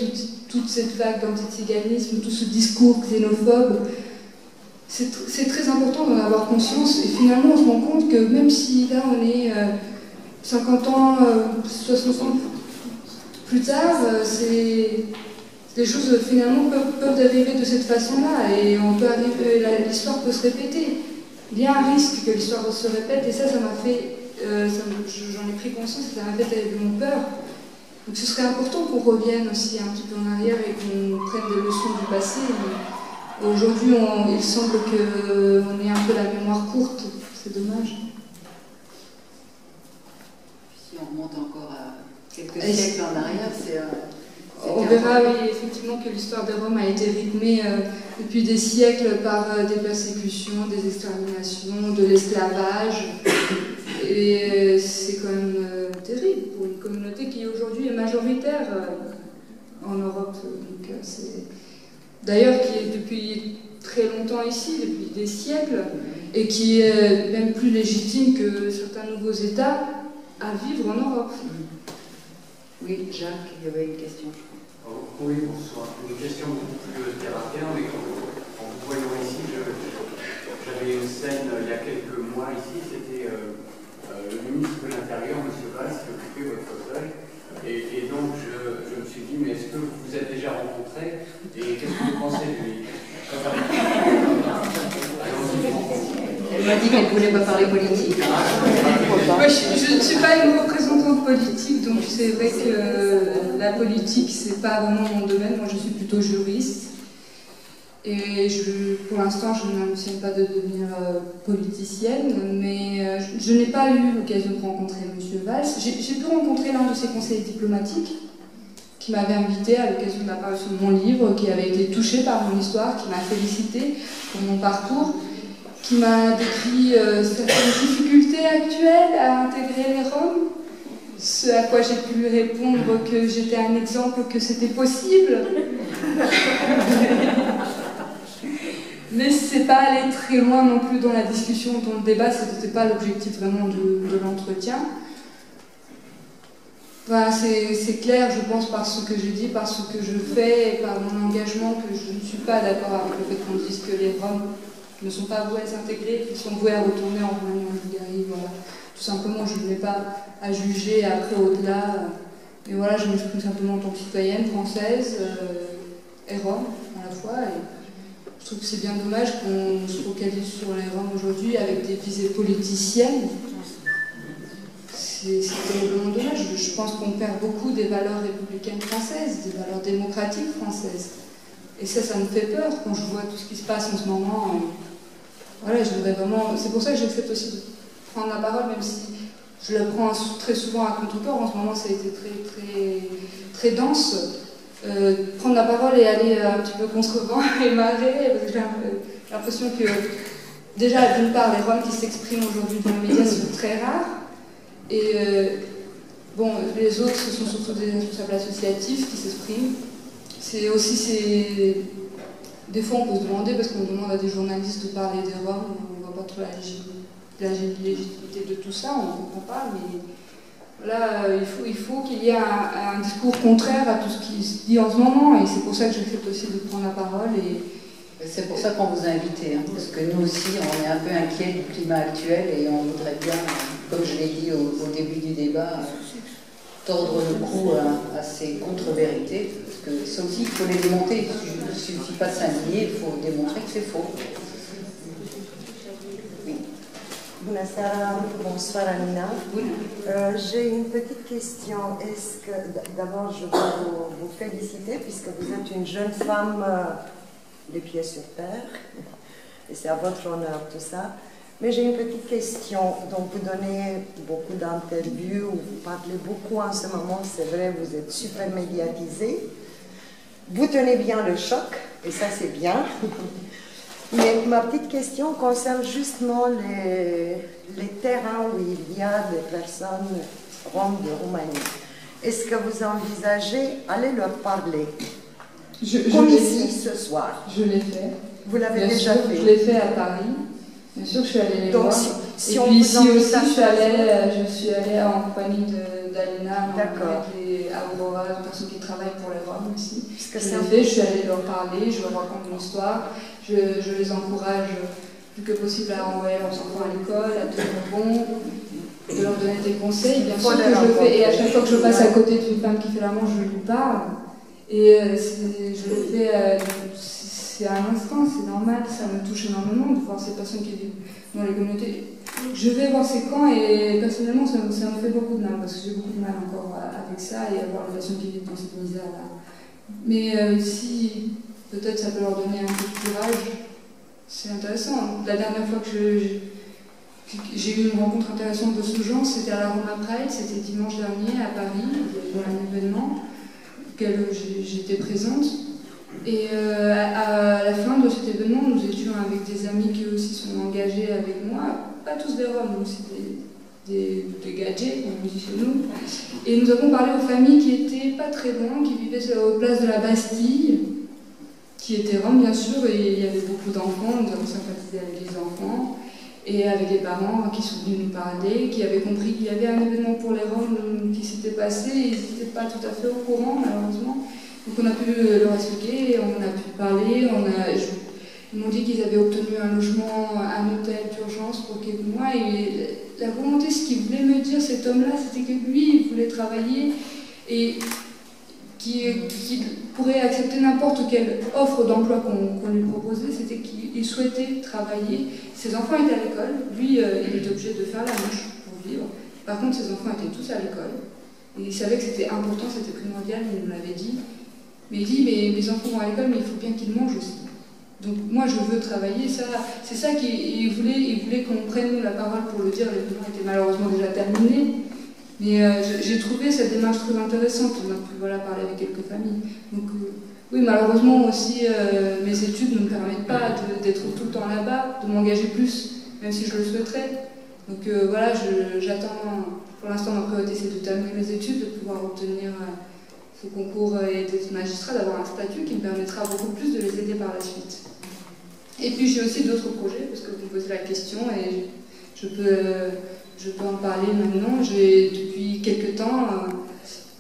toute cette vague d'antiziganisme, tout ce discours xénophobe. C'est très important d'en avoir conscience et finalement on se rend compte que même si là on est 50 ans, 60 ans plus tard, les choses finalement peuvent dériver de cette façon-là et l'histoire peut se répéter. Il y a un risque que l'histoire se répète et ça m'a fait, j'en ai pris conscience et ça m'a fait terriblement peur. Donc ce serait important qu'on revienne aussi un petit peu en arrière et qu'on prenne des leçons du passé Aujourd'hui, il semble qu'on ait un peu la mémoire courte, c'est dommage. Si on remonte encore à quelques siècles en arrière, c'est... On verra, oui, effectivement, que l'histoire de Rome a été rythmée depuis des siècles par des persécutions, des exterminations, de l'esclavage. Et c'est quand même terrible pour une communauté qui aujourd'hui est majoritaire en Europe. Donc, d'ailleurs, qui est depuis très longtemps ici, depuis des siècles, et qui est même plus légitime que certains nouveaux États à vivre en Europe. Oui, Jacques, il y avait une question, je crois. Oui, bonsoir. Une question beaucoup plus terre à terre, mais en vous voyant ici, j'avais une scène il y a quelques mois ici, c'était le ministre de l'Intérieur, M. Valls, qui occupait votre fauteuil. Et donc je me suis dit, mais est-ce que vous vous êtes déjà rencontrés et qu'est-ce que vous pensez de lui? Elle m'a dit qu'elle ne voulait pas parler politique. Moi, je ne suis pas une représentante politique, donc c'est vrai que la politique, c'est pas vraiment mon domaine. Moi, je suis plutôt juriste. Et pour l'instant, je n'ambitionne pas de devenir politicienne, mais je n'ai pas eu l'occasion de rencontrer M. Valls. J'ai pu rencontrer l'un de ses conseillers diplomatiques, qui m'avait invité à l'occasion de la parution de mon livre, qui avait été touché par mon histoire, qui m'a félicité pour mon parcours, qui m'a décrit certaines difficultés actuelles à intégrer les Roms, ce à quoi j'ai pu lui répondre que j'étais un exemple, que c'était possible. Mais c'est pas aller très loin non plus dans la discussion, dans le débat, ce n'était pas l'objectif vraiment de l'entretien. Enfin, c'est clair, je pense, par ce que je dis, par ce que je fais, et par mon engagement, que je ne suis pas d'accord avec le fait qu'on dise que les Roms ne sont pas voués à s'intégrer, qu'ils sont voués à retourner en Roumanie, en Bulgarie, voilà. Tout simplement, je ne n'ai pas à juger après au-delà. Et voilà, je m'exprime simplement en tant que citoyenne française et Rome à la fois. Et je trouve que c'est bien dommage qu'on se focalise sur les Roms aujourd'hui avec des visées politiciennes. C'est terriblement dommage. Je pense qu'on perd beaucoup des valeurs républicaines françaises, des valeurs démocratiques françaises. Et ça me fait peur quand je vois tout ce qui se passe en ce moment. Voilà, je voudrais vraiment... C'est pour ça que j'accepte aussi de prendre la parole, même si je la prends très souvent à contre-corps. En ce moment, ça a été très dense. Prendre la parole et aller un petit peu contre-vent et marrer, parce que j'ai l'impression que, déjà, d'une part, les Roms qui s'expriment aujourd'hui dans les médias sont très rares. Et bon, les autres, ce sont surtout des responsables associatifs qui s'expriment. C'est aussi, des fois on peut se demander, parce qu'on demande à des journalistes de parler des Roms, on ne voit pas trop la légitimité de tout ça, on ne comprend pas, mais voilà, il faut qu'il y ait un discours contraire à tout ce qui se dit en ce moment, et c'est pour ça que j'accepte aussi de prendre la parole. C'est pour ça qu'on vous a invité, hein, parce que nous aussi, on est un peu inquiets du climat actuel et on voudrait bien, comme je l'ai dit au début du débat, tordre le cou à ces contre-vérités, parce que ça aussi, il faut les démonter. Il ne suffit pas de s'indigner, il faut démontrer que c'est faux. Oui. Bonsoir Anina. J'ai une petite question. Est-ce que d'abord je veux vous féliciter puisque vous êtes une jeune femme les pieds sur terre et c'est à votre honneur tout ça. Mais j'ai une petite question. Donc vous donnez beaucoup d'interviews, vous parlez beaucoup en ce moment, c'est vrai, vous êtes super médiatisé. Vous tenez bien le choc et ça c'est bien. Mais ma petite question concerne justement les terrains où il y a des personnes roms de Roumanie. Est-ce que vous envisagez aller leur parler comme ici ce soir? Je l'ai fait. Vous l'avez déjà fait? Je l'ai fait à Paris. Bien sûr que je suis allée les voir. Si et puis ici aussi, je suis allée en compagnie d'Alina, à Aurora, une personne qui travaille pour les Roms aussi. Je suis allée leur parler, je leur raconte mon histoire, je les encourage le plus que possible à envoyer leurs enfants à l'école, à tenir bon, de leur donner des conseils. Bien sûr que je le fais, et à chaque fois que je passe à côté d'une femme qui fait la manche, je lui parle. Et je le fais, c'est un instant, c'est normal, ça me touche énormément de voir ces personnes qui vivent dans les communautés. Je vais voir ces camps et personnellement ça me fait beaucoup de mal, parce que j'ai beaucoup de mal encore avec ça et à voir les personnes qui vivent dans cette misère-là. Mais si peut-être ça peut leur donner un peu de courage. C'est intéressant. La dernière fois que j'ai eu une rencontre intéressante de ce genre, c'était à la Roma Pride, c'était dimanche dernier à Paris, il y a eu un événement auquel j'étais présente. Et à la fin de cet événement, nous étions avec des amis qui aussi sont engagés avec moi, pas tous des Roms, aussi des gadgets, comme on dit chez nous. Et nous avons parlé aux familles qui étaient pas très loin, qui vivaient aux places de la Bastille, qui étaient Roms bien sûr, et il y avait beaucoup d'enfants, nous avons sympathisé avec les enfants, et avec les parents qui sont venus nous parler, qui avaient compris qu'il y avait un événement pour les Roms qui s'était passé, et ils n'étaient pas tout à fait au courant, malheureusement. Donc on a pu leur expliquer, on a pu parler, ils m'ont dit qu'ils avaient obtenu un logement, un hôtel d'urgence pour quelques mois, et la volonté, ce qu'il voulait me dire, cet homme-là, c'était que lui, il voulait travailler, et qu'il pourrait accepter n'importe quelle offre d'emploi qu'on lui proposait, c'était qu'il souhaitait travailler. Ses enfants étaient à l'école, lui, il était obligé de faire la manche pour vivre. Par contre, ses enfants étaient tous à l'école, et il savait que c'était important, c'était primordial, il nous l'avait dit. Mais il dit, mais mes enfants vont à l'école, mais il faut bien qu'ils mangent aussi. Donc moi, je veux travailler, c'est ça qu'il voulait qu'on prenne nous la parole pour le dire. L'événement était malheureusement déjà terminé. Mais j'ai trouvé cette démarche très intéressante. On a pu parler avec quelques familles. Donc oui, malheureusement aussi, mes études ne me permettent pas d'être tout le temps là-bas, de m'engager plus, même si je le souhaiterais. Donc voilà, j'attends, pour l'instant ma priorité c'est de terminer mes études, de pouvoir obtenir ce concours et d'être magistrat, d'avoir un statut qui me permettra beaucoup plus de les aider par la suite. Et puis j'ai aussi d'autres projets, parce que vous me posez la question et je peux en parler maintenant. J'ai depuis quelques temps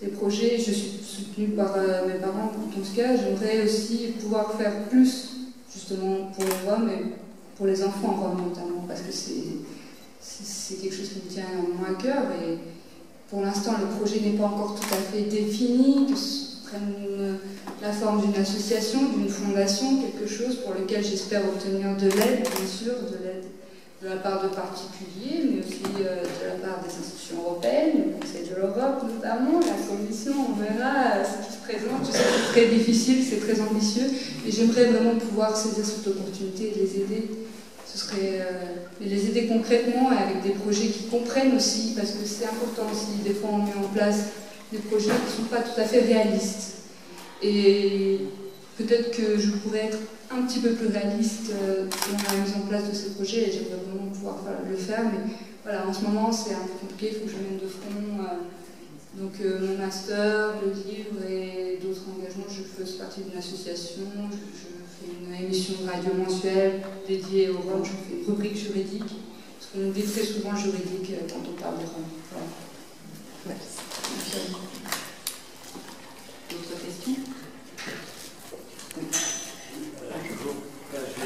des projets, je suis soutenue par mes parents dans ce cas. J'aimerais aussi pouvoir faire plus justement pour les Roms et pour les enfants Roms notamment, parce que c'est quelque chose qui me tient énormément à cœur. Et pour l'instant, le projet n'est pas encore tout à fait défini, que ce prenne la forme d'une association, d'une fondation, quelque chose pour lequel j'espère obtenir de l'aide, bien sûr, de l'aide de la part de particuliers, mais aussi de la part des institutions européennes, le Conseil de l'Europe notamment, la Commission, on verra ce qui se présente. Je sais que c'est très difficile, c'est très ambitieux, et j'aimerais vraiment pouvoir saisir cette opportunité et les aider. Ce serait les aider concrètement et avec des projets qui comprennent aussi, parce que c'est important aussi, des fois on met en place des projets qui ne sont pas tout à fait réalistes. Et peut-être que je pourrais être un petit peu plus réaliste dans la mise en place de ces projets, et j'aimerais vraiment pouvoir le faire, mais voilà, en ce moment c'est un peu compliqué, il faut que je mène de front donc mon master, le livre et d'autres engagements. Je fais partie d'une association, je fais une émission de radio mensuelle dédiée aux Roms, je fais une rubrique juridique, parce qu'on dit très souvent juridique quand on parle des Roms. Voilà. Merci. D'autres questions?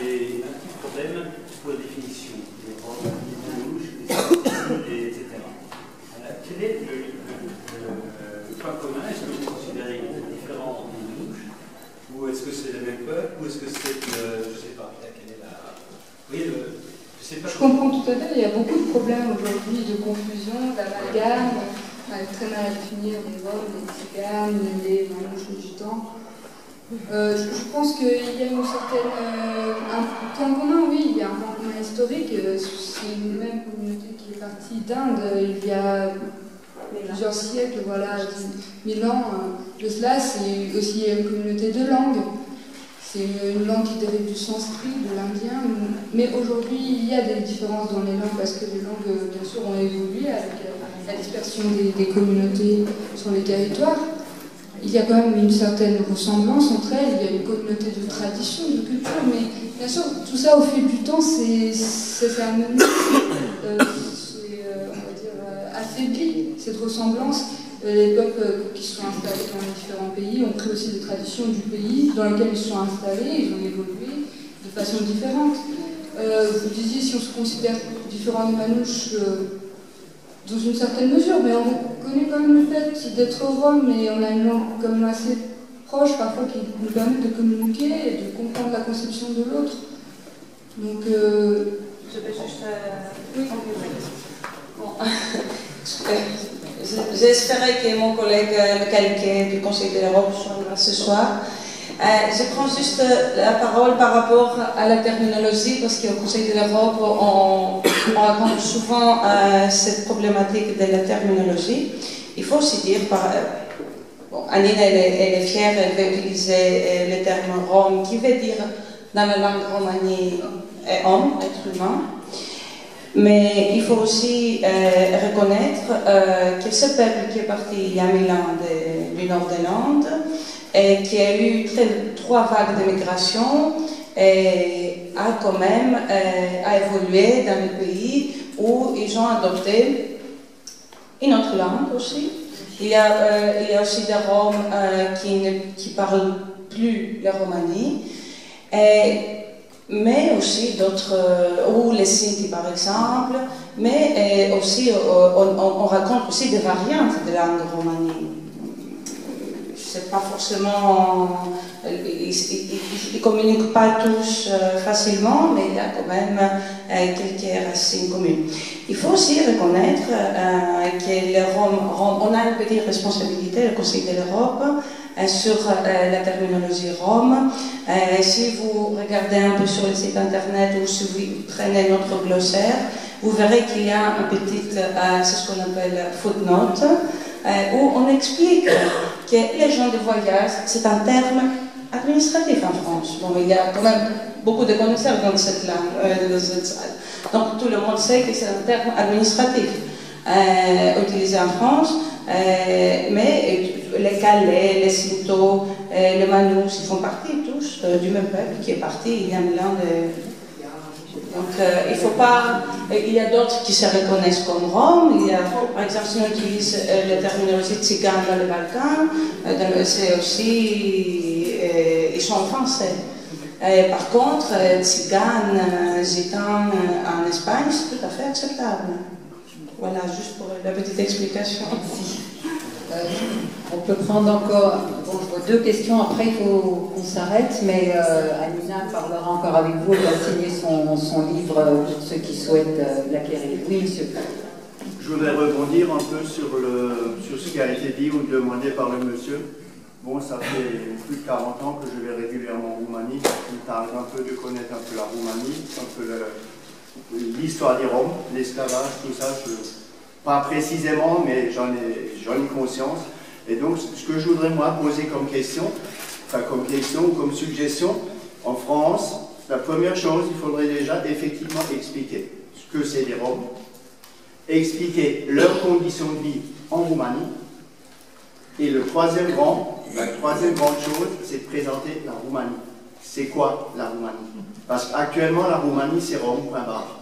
J'ai un petit problème pour la définition des Roms, des Manouches, etc. Quel est le point commun? Est-ce que vous considérez que c'est différent des Manouches, ou est-ce que c'est le même peuple, ou est-ce que c'est, je ne sais pas, quelle est la... Vous voyez, je sais pas. Je comprends tout à fait, il y a beaucoup de problèmes aujourd'hui, de confusion, d'amalgame. On arrive très mal à définir les Roms, les Tziganes, les Manouches, les Gitans. Je pense qu'il y a une certaine, un point commun, oui, il y a un point commun historique. C'est une même communauté qui est partie d'Inde il y a plusieurs siècles, voilà, 1000 ans de cela. C'est aussi une communauté de langues. C'est une langue qui dérive du sanskrit, de l'indien. Mais aujourd'hui, il y a des différences dans les langues parce que les langues, bien sûr, ont évolué avec la dispersion des communautés sur les territoires. Il y a quand même une certaine ressemblance entre elles, il y a une communauté de tradition, de culture, mais bien sûr, tout ça au fil du temps, c'est amené, on va dire, affaibli, cette ressemblance. Les peuples qui sont installés dans les différents pays ont pris aussi des traditions du pays dans lesquelles ils sont installés, ils ont évolué de façon différente. Vous disiez si on se considère différent des Manouches, dans une certaine mesure, mais on connaît quand même le fait d'être Rome et on a une langue quand même assez proche parfois qui nous permet de communiquer et de comprendre la conception de l'autre. Donc, je vais juste... Oui. Bon. J'espérais que mon collègue le Caliquet du Conseil de l'Europe soit là ce soir. Je prends juste la parole par rapport à la terminologie, parce qu'au Conseil de l'Europe, on raconte souvent cette problématique de la terminologie. Il faut aussi dire, Anine, elle est fière, elle va utiliser le terme Rome, qui veut dire, dans la langue romanie, homme, être humain. Mais il faut aussi reconnaître que ce peuple qui est parti il y a 1000 ans du nord de l'Inde, et qui a eu 3 vagues de migration, et a quand même évolué dans le pays où ils ont adopté une autre langue aussi. Il y a aussi des Roms qui ne parlent plus le romani, mais aussi d'autres, ou les Sinti par exemple, mais aussi on raconte aussi des variantes de langue romanie. C'est pas forcément, ils ne communiquent pas tous facilement, mais il y a quand même quelques racines communes. Il faut aussi reconnaître que les Roms, on a une petite responsabilité, le Conseil de l'Europe, sur la terminologie Rome. Si vous regardez un peu sur le site internet ou si vous prenez notre glossaire, vous verrez qu'il y a un petit, c'est ce qu'on appelle footnote, où on explique que les gens de voyage, c'est un terme administratif en France. Bon, il y a quand même beaucoup de connaisseurs dans cette langue, dans cette salle. Donc tout le monde sait que c'est un terme administratif utilisé en France, mais les Calais, les Sinto, les Manous, ils font partie tous du même peuple qui est parti il y a 1000 ans Donc, il faut pas. Il y a d'autres qui se reconnaissent comme Roms. Il y a, par exemple, si on utilise la terminologie tzigane dans les Balkans, c'est aussi. Ils sont français. Par contre, tzigane, gitan en Espagne, c'est tout à fait acceptable. Voilà, juste pour la petite explication. On peut prendre encore, bon, je vois 2 questions, après il faut qu'on s'arrête, mais Anina parlera encore avec vous, elle va signer son livre pour ceux qui souhaitent l'acquérir. Oui, monsieur. Je voudrais rebondir un peu sur ce qui a été dit ou demandé par le monsieur. Bon, ça fait plus de 40 ans que je vais régulièrement en Roumanie, il m'arrive un peu de connaître un peu la Roumanie, un peu l'histoire des Roms, l'esclavage, tout ça, pas précisément, mais j'en ai conscience. Et donc, ce que je voudrais, moi, poser comme question ou comme suggestion, en France, la première chose, il faudrait déjà effectivement expliquer ce que c'est les Roms, expliquer leurs conditions de vie en Roumanie, et la troisième grande chose, c'est de présenter la Roumanie. C'est quoi la Roumanie? Parce qu'actuellement, la Roumanie, c'est Rome, point barre.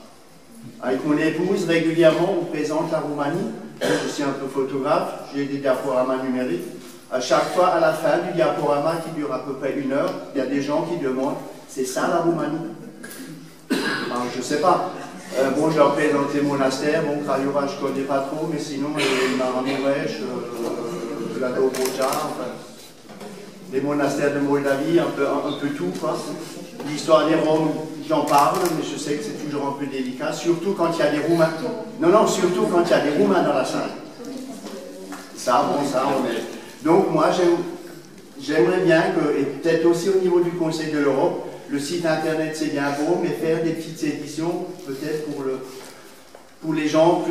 Avec mon épouse, régulièrement, on présente la Roumanie. Je suis un peu photographe, j'ai des diaporamas numériques. À chaque fois, à la fin du diaporama, qui dure à peu près 1 heure, il y a des gens qui demandent « c'est ça la Roumanie ?» Alors, je ne sais pas. Bon, je leur présentais monastère, bon, Craiova, je ne connais pas trop, mais sinon, Maramuresh, la Dobroja, enfin, les monastères de Moldavie, un peu tout, quoi. L'histoire des Roms, j'en parle, mais je sais que c'est toujours un peu délicat, surtout quand il y a des Roumains. Non, surtout quand il y a des Roumains dans la salle. Ça, on est. Donc, moi, j'aimerais bien que, et peut-être aussi au niveau du Conseil de l'Europe, le site internet c'est bien beau, mais faire des petites éditions, peut-être pour les gens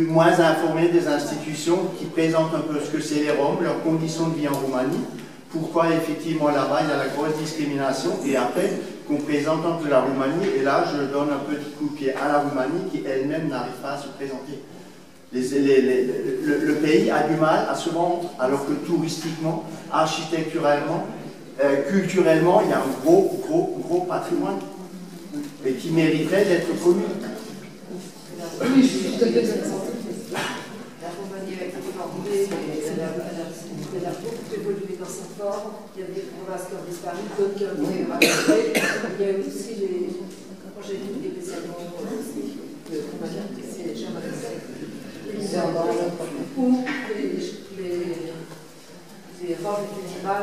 moins informés des institutions, qui présentent un peu ce que c'est les Roms, leurs conditions de vie en Roumanie, pourquoi effectivement là-bas il y a la grosse discrimination, et après qu'on présente un peu la Roumanie, et là je donne un petit coup de pied à la Roumanie qui elle-même n'arrive pas à se présenter. Le pays a du mal à se vendre, alors que touristiquement, architecturalement, culturellement, il y a un gros patrimoine et qui mériterait d'être connu. Oui, je suis tout à fait d'accord. La Roumanie a été formée, elle a beaucoup évolué dans sa forme. Il y a des provinces qui ont disparu, d'autres qui ont été rajoutées. Il y a aussi les projets des spécialement aussi. Où les Roms étaient mal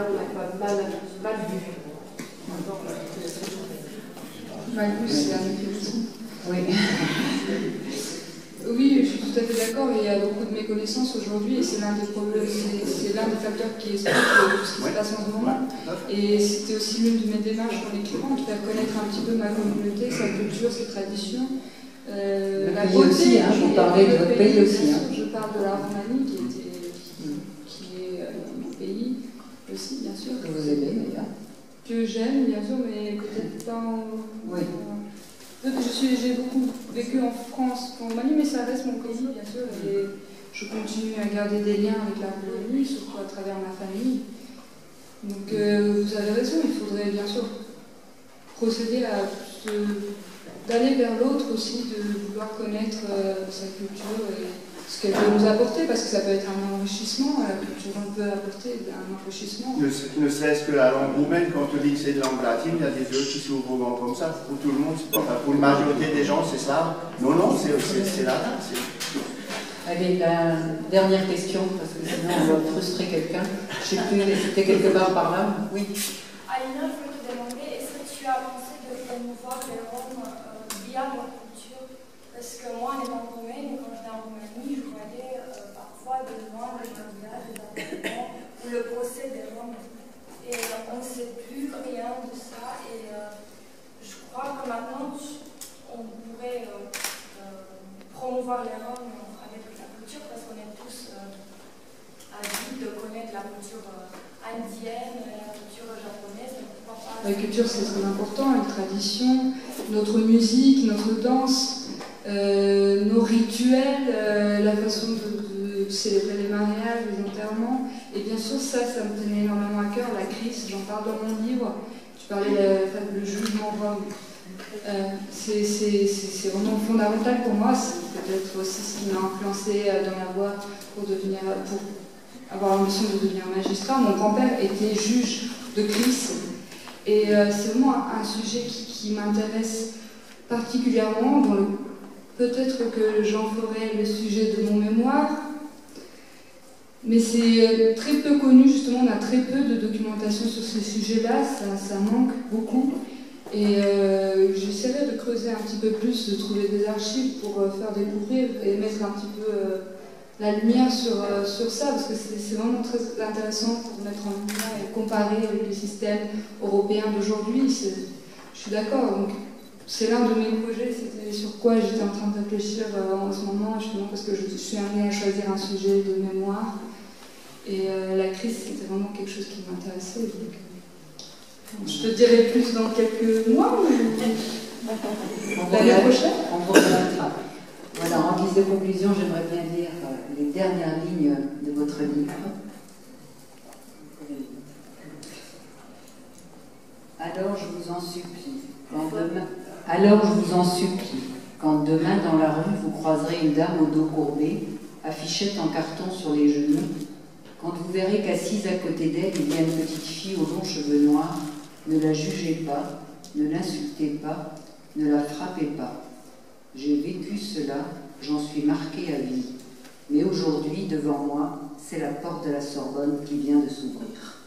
vus. Mal vus, c'est un effet. Oui. Oui, je suis tout à fait d'accord. Il y a beaucoup de méconnaissances aujourd'hui et c'est l'un des problèmes, c'est l'un des facteurs qui explique tout ce qui se passe en ce moment. Et c'était aussi l'une de mes démarches en écrivant, de faire connaître un petit peu ma communauté, sa culture, ses traditions. La beauté aussi, hein, vous parlez de votre pays aussi. Hein. Je parle de la Roumanie qui est mon pays aussi, bien sûr. Que vous aimez d'ailleurs. Que j'aime, bien sûr, mais peut-être pas en... Oui. J'ai beaucoup vécu en France, en Roumanie, mais ça reste mon pays, bien sûr, et je continue à garder des liens avec la Roumanie, surtout à travers ma famille. Donc vous avez raison, il faudrait bien sûr procéder à d'aller vers l'autre aussi, de vouloir connaître sa culture et ce qu'elle peut nous apporter, parce que ça peut être un enrichissement, la culture peut apporter un enrichissement. Ne serait-ce que la langue roumaine, quand on dit que c'est de langue latine, il y a des yeux qui s'ouvrent grand comme ça. Pour tout le monde, pour la majorité des gens, c'est slave. Non, non, c'est latin. Allez, la dernière question, parce que sinon on va frustrer quelqu'un. Je ne sais plus, c'était quelque part par là. Oui. Alina, je voulais te demander, est-ce que tu as pensé de promouvoir les Roms via leur culture? Parce que moi, en étant roumaine, quand j'étais en Roumanie, je voyais parfois de loin des mariages, des appartements, ou le procès des Roms. Et on ne sait plus rien de ça. Et je crois que maintenant, on pourrait promouvoir les Roms avec la culture, parce qu'on est tous avis de connaître la culture indienne, la culture japonaise. La culture, c'est très important, les traditions, notre musique, notre danse, nos rituels, la façon de célébrer les mariages, les enterrements. Et bien sûr, ça me tenait énormément à cœur, la crise, j'en parle dans mon livre. Tu parlais le jugement Rome. C'est vraiment fondamental pour moi, c'est peut-être aussi ce qui m'a influencé dans ma voie pour avoir l'ambition de devenir magistrat. Mon grand-père était juge de Christ et c'est vraiment un sujet qui m'intéresse particulièrement. Peut-être que j'en ferai le sujet de mon mémoire, mais c'est très peu connu, justement, on a très peu de documentation sur ces sujets-là, ça manque beaucoup. Et j'essaierai de creuser un petit peu plus, de trouver des archives pour faire découvrir et mettre un petit peu la lumière sur ça, parce que c'est vraiment très intéressant pour mettre en lumière et comparer avec le système européen d'aujourd'hui. Je suis d'accord, donc c'est l'un de mes projets, c'était sur quoi j'étais en train de réfléchir en ce moment, justement parce que je suis amenée à choisir un sujet de mémoire. Et la crise, c'était vraiment quelque chose qui m'intéressait. Je te dirai plus dans quelques mois, l'année prochaine. On vous remettra. Voilà, en guise de conclusion, j'aimerais bien lire les dernières lignes de votre livre. Alors je vous en supplie, quand demain dans la rue vous croiserez une dame au dos courbé, affichette en carton sur les genoux, quand vous verrez qu'assise à côté d'elle il y a une petite fille aux longs cheveux noirs, ne la jugez pas, ne l'insultez pas, ne la frappez pas. J'ai vécu cela, j'en suis marquée à vie. Mais aujourd'hui, devant moi, c'est la porte de la Sorbonne qui vient de s'ouvrir.